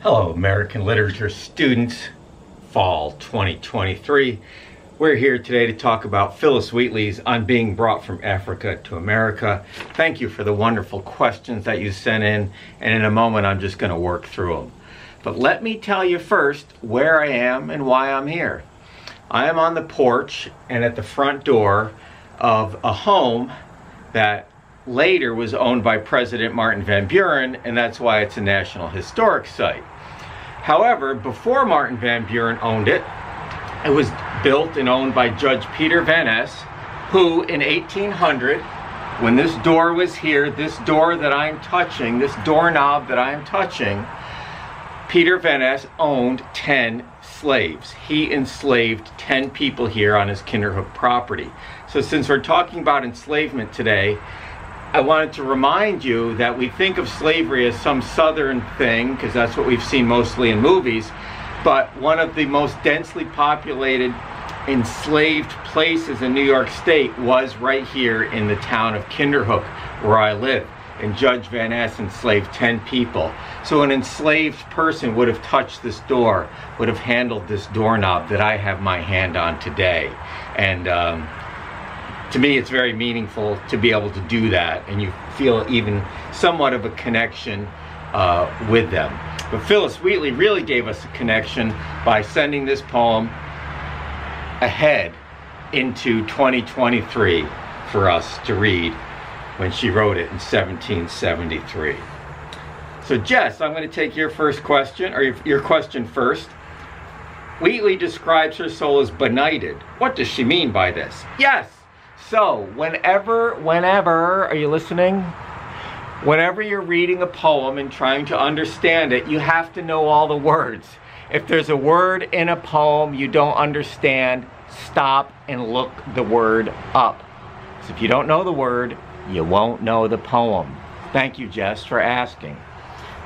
Hello, American Literature students, Fall 2023. We're here today to talk about Phillis Wheatley's On Being Brought from Africa to America. Thank you for the wonderful questions that you sent in, and in a moment I'm just going to work through them. But let me tell you first where I am and why I'm here. I am on the porch and at the front door of a home that later was owned by President Martin Van Buren, and that's why it's a National Historic Site. However, before Martin Van Buren owned it, it was built and owned by Judge Peter Van Ness, who in 1800, when this door was here, this door that I'm touching, this doorknob that I'm touching, Peter Van Ness owned 10 slaves. He enslaved 10 people here on his Kinderhook property. So since we're talking about enslavement today, I wanted to remind you that we think of slavery as some southern thing, because that's what we've seen mostly in movies, but one of the most densely populated enslaved places in New York State was right here in the town of Kinderhook, where I live. And Judge Van Ness enslaved 10 people. So an enslaved person would have touched this door, would have handled this doorknob that I have my hand on today. And to me, it's very meaningful to be able to do that, and you feel even somewhat of a connection with them. But Phillis Wheatley really gave us a connection by sending this poem ahead into 2023 for us to read when she wrote it in 1773. So Jess, I'm going to take your first question, or your question first. Wheatley describes her soul as benighted. What does she mean by this? Yes! So, whenever, are you listening? Whenever you're reading a poem and trying to understand it, you have to know all the words. If there's a word in a poem you don't understand, stop and look the word up. So if you don't know the word, you won't know the poem. Thank you, Jess, for asking.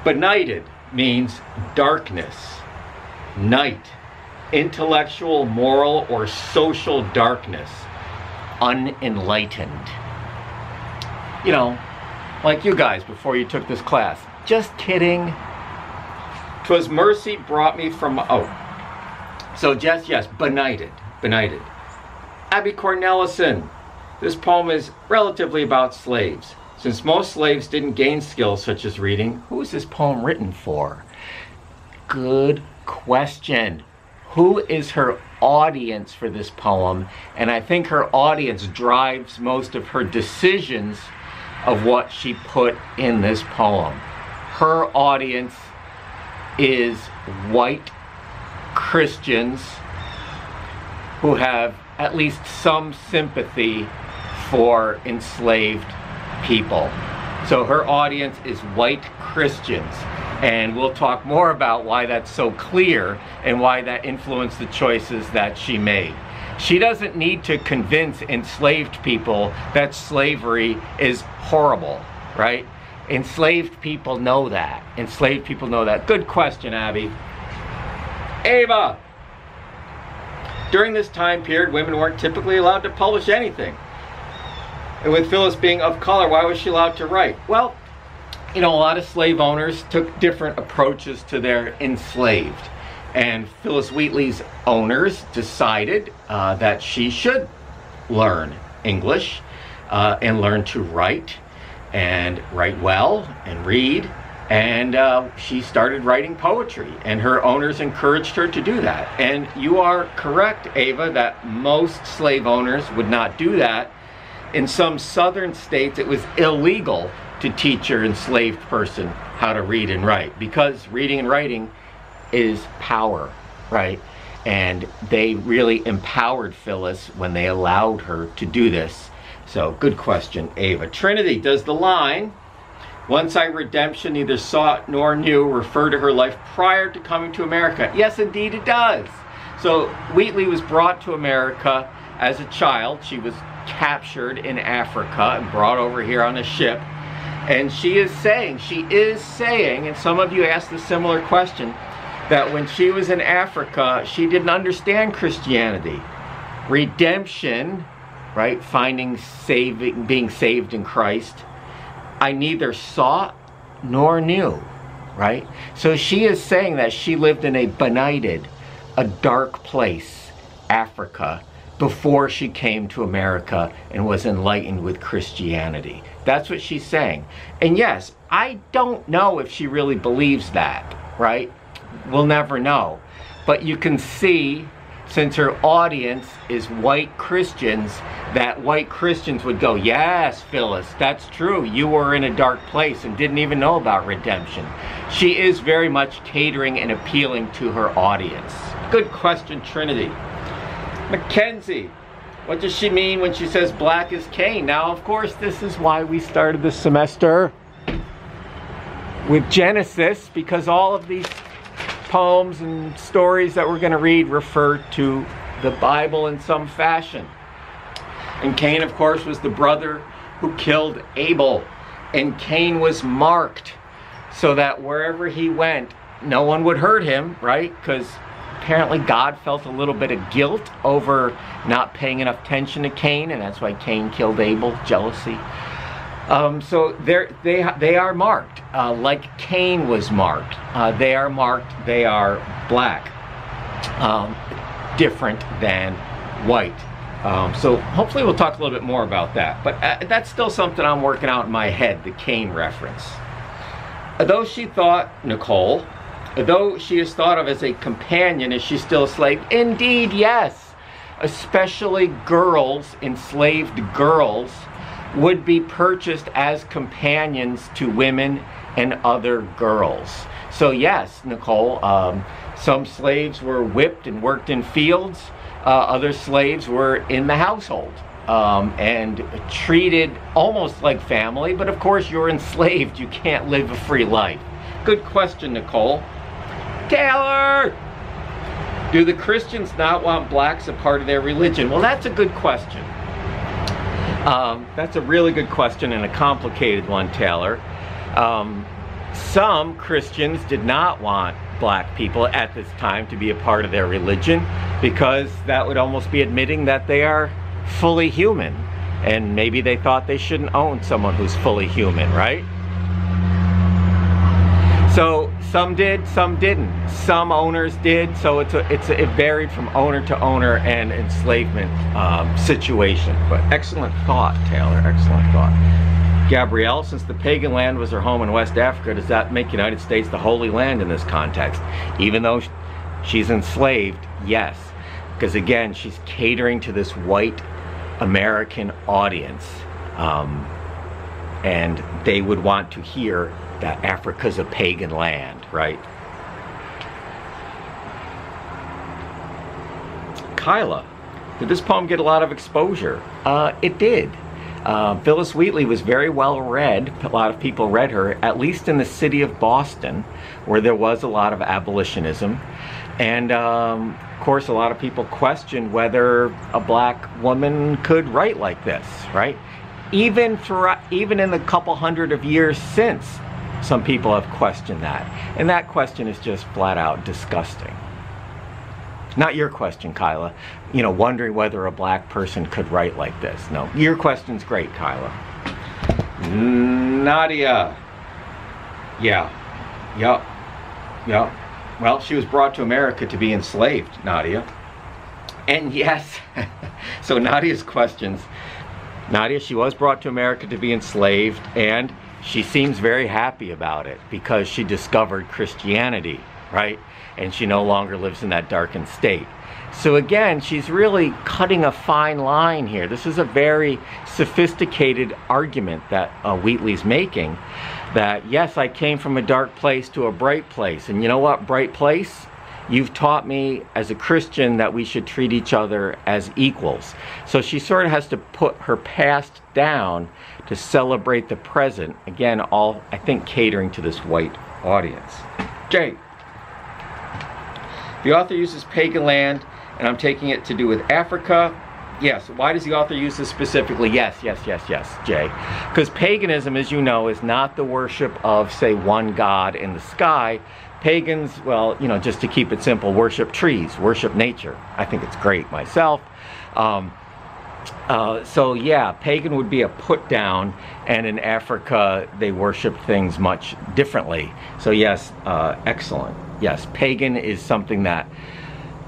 Benighted means darkness, night, intellectual, moral, or social darkness. Unenlightened. You know, like you guys before you took this class. Just kidding. 'Twas mercy brought me from, So Jess, yes, benighted. Abby Cornelison. This poem is relatively about slaves. Since most slaves didn't gain skills such as reading, who is this poem written for? Good question. Who is her audience for this poem? And I think her audience drives most of her decisions of what she put in this poem. Her audience is white Christians who have at least some sympathy for enslaved people. So her audience is white Christians. And we'll talk more about why that's so clear and why that influenced the choices that she made. She doesn't need to convince enslaved people that slavery is horrible, right? Enslaved people know that. Enslaved people know that. Good question, Abby. Ava! During this time period, women weren't typically allowed to publish anything. And with Phillis being of color, why was she allowed to write? Well, you know, a lot of slave owners took different approaches to their enslaved. And Phillis Wheatley's owners decided that she should learn English and learn to write well and read. And she started writing poetry, and her owners encouraged her to do that. And you are correct, Ava, that most slave owners would not do that. In some southern states, it was illegal to teach your enslaved person how to read and write, because reading and writing is power, right? And they really empowered Phillis when they allowed her to do this. So good question, Ava. Trinity, does the line, "Once I redemption neither saw nor knew," refer to her life prior to coming to America? Yes, indeed it does. So Wheatley was brought to America as a child. She was captured in Africa and brought over here on a ship. And she is saying, and some of you asked a similar question, that when she was in Africa, she didn't understand Christianity. Redemption, right? Being saved in Christ. I neither saw nor knew. right? So she is saying that she lived in a benighted, a dark place, Africa, before she came to America and was enlightened with Christianity. That's what she's saying. And yes, I don't know if she really believes that, right? We'll never know. But you can see, since her audience is white Christians, that white Christians would go, yes, Phyllis, that's true. You were in a dark place and didn't even know about redemption. She is very much catering and appealing to her audience. Good question, Trinity. Mackenzie, what does she mean when she says black is Cain? Now, of course, this is why we started the semester with Genesis, because all of these poems and stories that we're going to read refer to the Bible in some fashion. And Cain, of course, was the brother who killed Abel. And Cain was marked so that wherever he went, no one would hurt him, right? Because apparently God felt a little bit of guilt over not paying enough attention to Cain, and that's why Cain killed Abel, jealousy. So they are marked, like Cain was marked. They are marked, they are black, different than white. So hopefully we'll talk a little bit more about that. But that's still something I'm working out in my head, the Cain reference. Though she thought, Nicole, though she is thought of as a companion, is she still a slave? Indeed, yes. Especially girls, enslaved girls, would be purchased as companions to women and other girls. So yes, Nicole, some slaves were whipped and worked in fields. Other slaves were in the household and treated almost like family. But of course, you're enslaved. You can't live a free life. Good question, Nicole. Taylor! Do the Christians not want blacks a part of their religion? Well, that's a good question. That's a really good question and a complicated one, Taylor. Some Christians did not want black people at this time to be a part of their religion, because that would almost be admitting that they are fully human. And maybe they thought they shouldn't own someone who's fully human, right? So some did, some didn't. Some owners did, so it varied from owner to owner and enslavement situation. But excellent thought, Taylor, excellent thought. Gabrielle, since the pagan land was her home in West Africa, does that make United States the Holy Land in this context? Even though she's enslaved, yes. Because again, she's catering to this white American audience. And they would want to hear that Africa's a pagan land, right? Kyla, did this poem get a lot of exposure? It did. Phyllis Wheatley was very well read. A lot of people read her, at least in the city of Boston, where there was a lot of abolitionism. And of course, a lot of people questioned whether a black woman could write like this, right? Even in the couple hundred of years since, some people have questioned that. And that question is just flat out disgusting. Not your question, Kyla. You know, wondering whether a black person could write like this. No, your question's great, Kyla. Nadia. Yeah. Well, she was brought to America to be enslaved, Nadia. And yes, so Nadia's questions. Nadia, she was brought to America to be enslaved, and she seems very happy about it because she discovered Christianity, right? And she no longer lives in that darkened state. So again, she's really cutting a fine line here. This is a very sophisticated argument that Wheatley's making, that yes, I came from a dark place to a bright place. And you know what, bright place? You've taught me as a Christian that we should treat each other as equals. So she sort of has to put her past down to celebrate the present. Again, all, I think, catering to this white audience. Jay. The author uses pagan land, and I'm taking it to do with Africa. Yes, why does the author use this specifically? Yes, Jay. Because paganism, as you know, is not the worship of, say, one god in the sky. Pagans, well, you know, just to keep it simple, worship trees, worship nature. I think it's great myself. So yeah, pagan would be a put down, and in Africa they worship things much differently. So yes, excellent. Yes, pagan is something that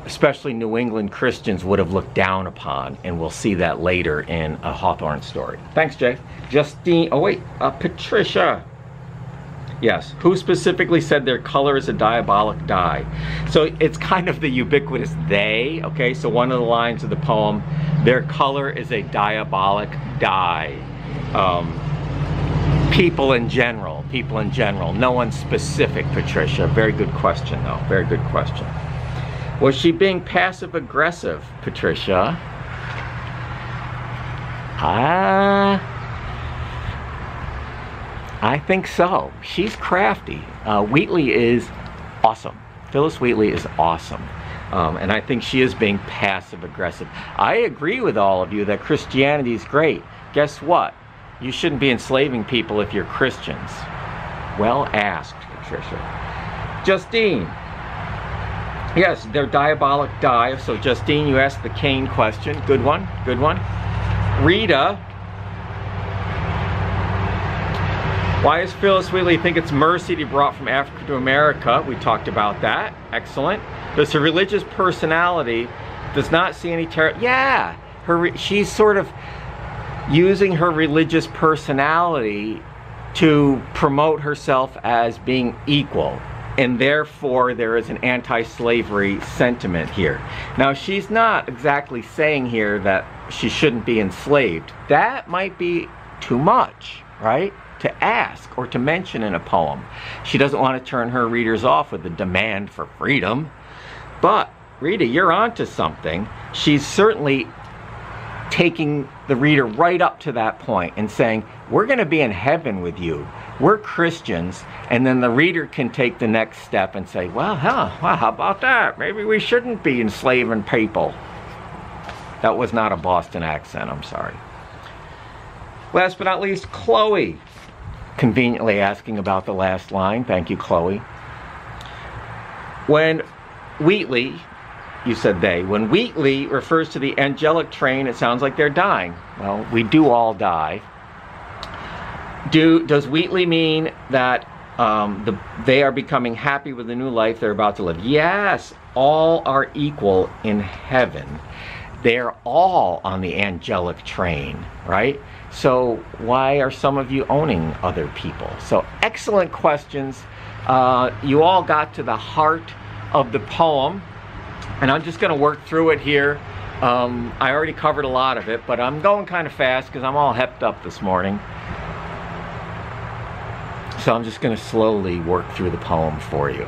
especially New England Christians would have looked down upon, and we'll see that later in a Hawthorne story. Thanks, Jay. Justine, oh wait, Patricia. Yes, who specifically said their color is a diabolic dye? So it's kind of the ubiquitous they, okay? So one of the lines of the poem, their color is a diabolic dye. People in general, no one specific, Patricia. Very good question though, very good question. Was she being passive aggressive, Patricia? I think so. She's crafty. Wheatley is awesome. Phyllis Wheatley is awesome. And I think she is being passive aggressive. I agree with all of you that Christianity is great. Guess what? You shouldn't be enslaving people if you're Christians. Well asked, Patricia. Justine. Yes, they're diabolic dye. So Justine, you asked the Cain question. Good one, good one. Rita. Why does Phyllis Wheatley think it's mercy to be brought from Africa to America? We talked about that. Excellent. Does her religious personality does not see any terror? Yeah, she's sort of using her religious personality to promote herself as being equal, and therefore there is an anti-slavery sentiment here. Now, she's not exactly saying here that she shouldn't be enslaved. That might be too much, right, to ask or to mention in a poem. She doesn't want to turn her readers off with the demand for freedom. But Rita, you're onto something. She's certainly taking the reader right up to that point and saying, we're going to be in heaven with you. We're Christians. And then the reader can take the next step and say, well, how about that? Maybe we shouldn't be enslaving people. That was not a Boston accent, I'm sorry. Last but not least, Chloe. Conveniently asking about the last line. Thank you, Chloe. When Wheatley, you said they, when Wheatley refers to the angelic train, it sounds like they're dying. Well, we do all die. Does Wheatley mean that they are becoming happy with the new life they're about to live? Yes, all are equal in heaven. They're all on the angelic train, right? So why are some of you owning other people? So excellent questions. You all got to the heart of the poem, and I'm just going to work through it here. I already covered a lot of it, but I'm going kind of fast because I'm all hepped up this morning. So I'm just going to slowly work through the poem for you.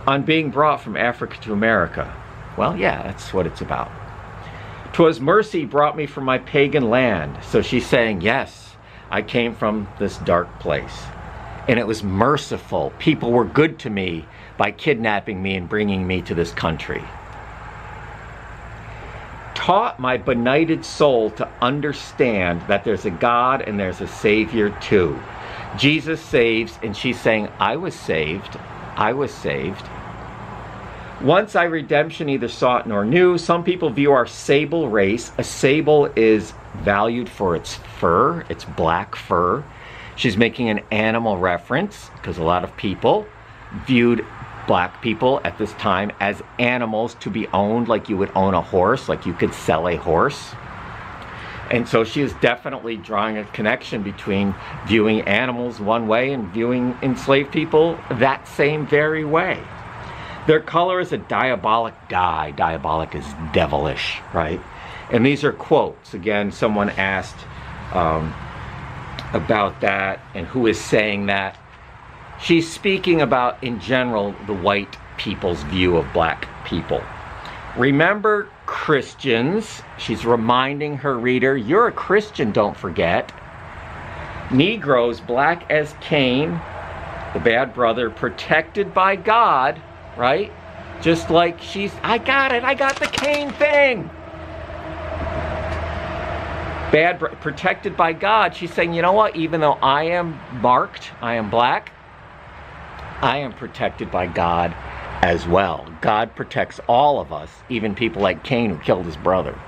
On being brought from Africa to America. Well, yeah, that's what it's about. 'Twas mercy brought me from my pagan land. So she's saying, yes, I came from this dark place. And it was merciful. People were good to me by kidnapping me and bringing me to this country. Taught my benighted soul to understand that there's a God and there's a Savior too. Jesus saves, and she's saying, I was saved. I was saved. Once I redemption neither sought nor knew. Some people view our sable race. A sable is valued for its fur, its black fur. She's making an animal reference because a lot of people viewed black people at this time as animals to be owned like you would own a horse, like you could sell a horse. And so she is definitely drawing a connection between viewing animals one way and viewing enslaved people that same very way. Their color is a diabolic dye. Diabolic is devilish, right? And these are quotes. Again, someone asked about that and who is saying that. She's speaking about, in general, the white people's view of black people. Remember, Christians, she's reminding her reader, you're a Christian, don't forget. Negroes, black as Cain, the bad brother, protected by God, right? Just like she's, I got it, I got the Cain thing. Protected by God, she's saying, you know what, even though I am marked, I am black, I am protected by God, as well. God protects all of us, even people like Cain who killed his brother.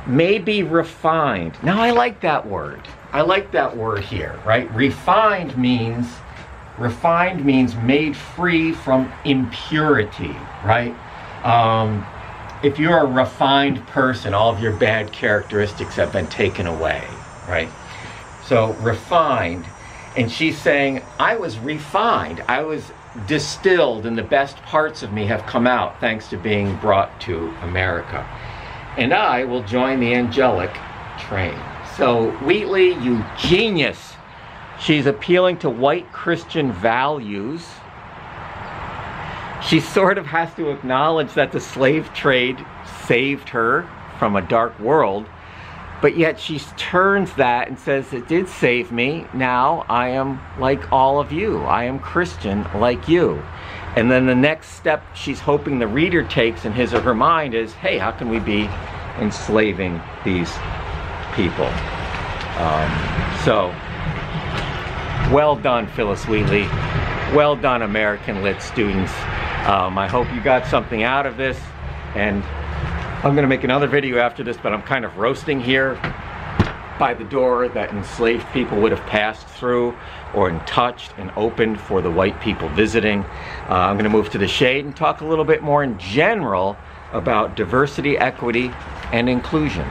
May be refined. Now I like that word. I like that word here, right? Refined means made free from impurity, right? If you're a refined person, all of your bad characteristics have been taken away, right? So refined. And she's saying, I was refined. I was distilled, and the best parts of me have come out thanks to being brought to America. And I will join the angelic train. So Wheatley, you genius. She's appealing to white Christian values. She sort of has to acknowledge that the slave trade saved her from a dark world, but yet she turns that and says, it did save me. Now I am like all of you. I am Christian like you. And then the next step she's hoping the reader takes in his or her mind is, hey, how can we be enslaving these people? So, well done, Phyllis Wheatley. Well done, American Lit students. I hope you got something out of this. And I'm going to make another video after this, but I'm kind of roasting here by the door that enslaved people would have passed through or touched and opened for the white people visiting. I'm going to move to the shade and talk a little bit more in general about diversity, equity, and inclusion.